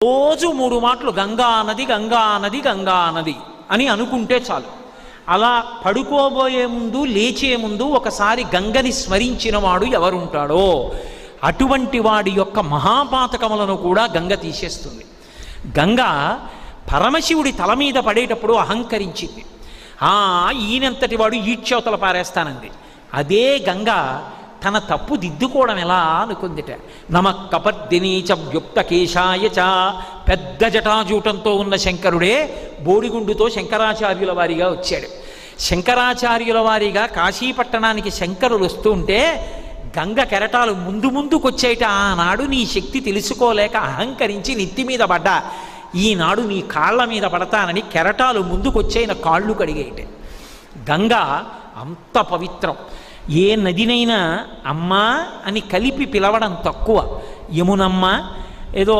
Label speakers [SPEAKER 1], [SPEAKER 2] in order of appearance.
[SPEAKER 1] రోజు 3 మాటలు గంగా నది గంగా నది గంగా నది అని అనుకుంటే చాలు. అలా పడుకోబోయే ముందు లేచే ముందు ఒకసారి గంగని స్మరించిన వాడు ఎవరుంటాడో అటువంటి వాడి యొక్క మహాపాతకములను కూడా గంగ తీసేస్తుంది. గంగ పరమశివుడి తల మీద పడేటప్పుడు అహంకరించింది. ఈయనంతటి వాడు ఈడ్చవతల పారేస్తానంది. అదే గంగ తన తప్పు దిద్దుకోవడం ఎలా అనుకుందిట. నమః కపర్దినీచ వ్యుక్తకేశాయ చ, పెద్ద జటాజూటంతో ఉన్న శంకరుడే బోడిగుండుతో శంకరాచార్యుల వారిగా వచ్చాడు. శంకరాచార్యుల వారిగా కాశీపట్టణానికి శంకరులు వస్తుంటే గంగ కెరటాలు ముందుకొచ్చేట. ఆనాడు నీ శక్తి తెలుసుకోలేక అహంకరించి నెత్తి మీద పడ్డా, ఈనాడు నీ కాళ్ళ మీద పడతానని కెరటాలు ముందుకొచ్చేన కాళ్ళు కడిగేయట. గంగ అంత పవిత్రం. ఏ నదినైనా అమ్మా అని కలిపి పిలవడం తక్కువ. యమునమ్మ ఏదో